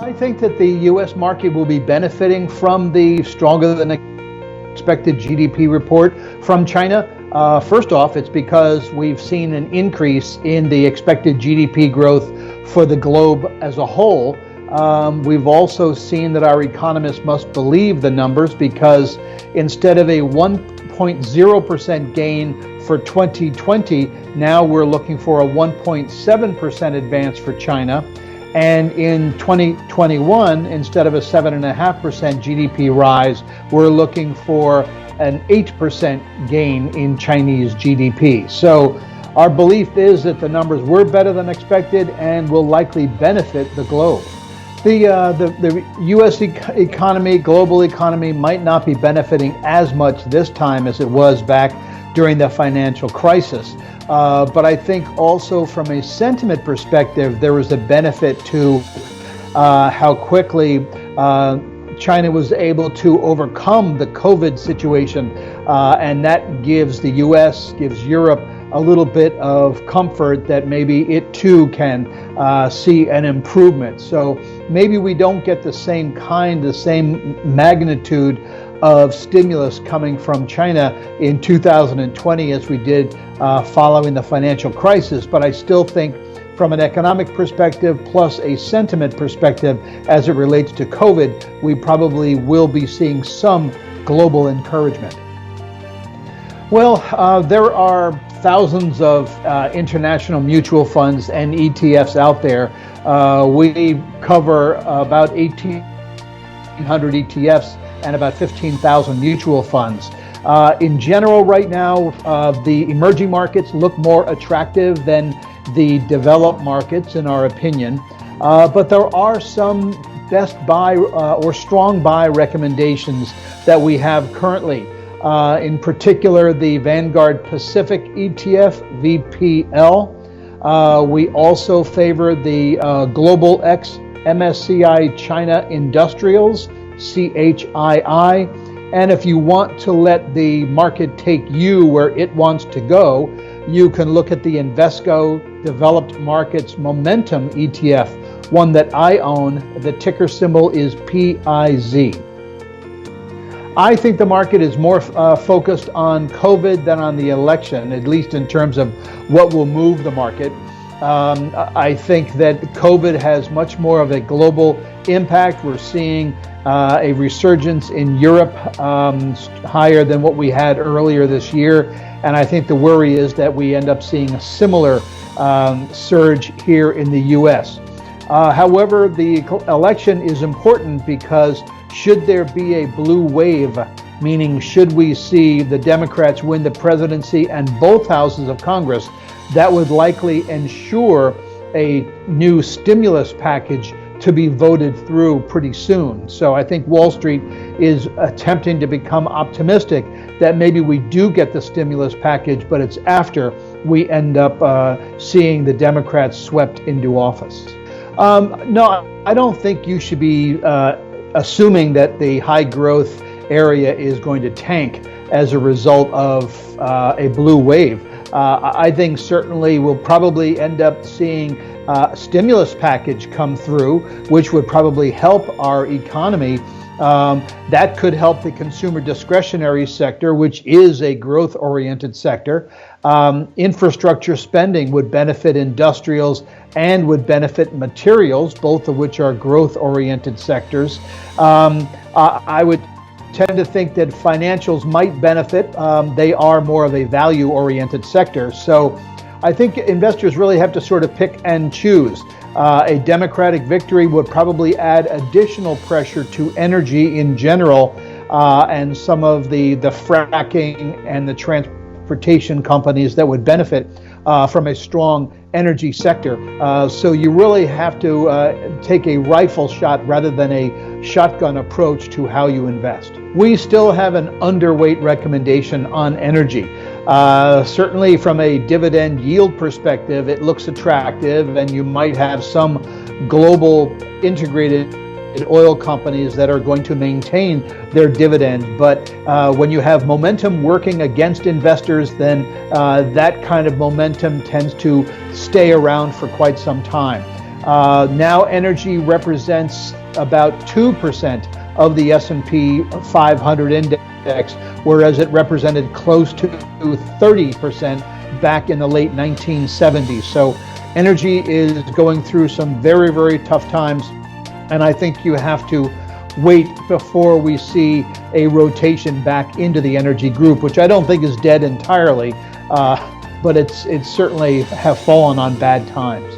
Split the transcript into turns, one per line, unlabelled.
I think that the U.S. market will be benefiting from the stronger than expected GDP report from China. First off, it's because we've seen an increase in the expected GDP growth for the globe as a whole. We've also seen that our economists must believe the numbers, because instead of a 1.0% gain for 2020, now we're looking for a 1.7% advance for China. And in 2021, instead of a 7.5% GDP rise, we're looking for an 8% gain in Chinese GDP. So our belief is that the numbers were better than expected and will likely benefit the globe. The U.S. economy, global economy, might not be benefiting as much this time as it was back during the financial crisis. But I think also from a sentiment perspective, there was a benefit to how quickly China was able to overcome the COVID situation. And that gives the U.S., gives Europe a little bit of comfort that maybe it too can see an improvement. So maybe we don't get the same magnitude of stimulus coming from China in 2020 as we did following the financial crisis. But I still think from an economic perspective plus a sentiment perspective as it relates to COVID, we probably will be seeing some global encouragement. Well, there are thousands of international mutual funds and ETFs out there. We cover about 1,800 ETFs and about 15,000 mutual funds. In general, right now, the emerging markets look more attractive than the developed markets, in our opinion. But there are some best buy or strong buy recommendations that we have currently. In particular, the Vanguard Pacific ETF, VPL. We also favor the Global X MSCI China Industrials, CHII. And if you want to let the market take you where it wants to go, you can look at the Invesco Developed Markets Momentum ETF, one that I own. The ticker symbol is PIZ. I think the market is more focused on COVID than on the election, at least in terms of what will move the market. I think that COVID has much more of a global impact. We're seeing a resurgence in Europe higher than what we had earlier this year. And I think the worry is that we end up seeing a similar surge here in the U.S. However, the election is important because should there be a blue wave, meaning should we see the Democrats win the presidency and both houses of Congress, that would likely ensure a new stimulus package to be voted through pretty soon. So I think Wall Street is attempting to become optimistic that maybe we do get the stimulus package, but it's after we end up seeing the Democrats swept into office. No, I don't think you should be assuming that the high growth area is going to tank as a result of a blue wave. I think certainly we'll probably end up seeing a stimulus package come through, which would probably help our economy. That could help the consumer discretionary sector, which is a growth-oriented sector. Infrastructure spending would benefit industrials and would benefit materials, both of which are growth-oriented sectors. I would tend to think that financials might benefit. They are more of a value-oriented sector. So I think investors really have to sort of pick and choose. A Democratic victory would probably add additional pressure to energy in general, and some of the fracking and the transportation companies that would benefit from a strong energy sector. So you really have to take a rifle shot rather than a shotgun approach to how you invest. We still have an underweight recommendation on energy. Certainly from a dividend yield perspective, it looks attractive, and you might have some global integrated oil companies that are going to maintain their dividend. But when you have momentum working against investors, then that kind of momentum tends to stay around for quite some time. Now energy represents about 2% of the S&P 500 index, whereas it represented close to 30% back in the late 1970s. So energy is going through some very, very tough times, and I think you have to wait before we see a rotation back into the energy group, which I don't think is dead entirely, but it's certainly have fallen on bad times.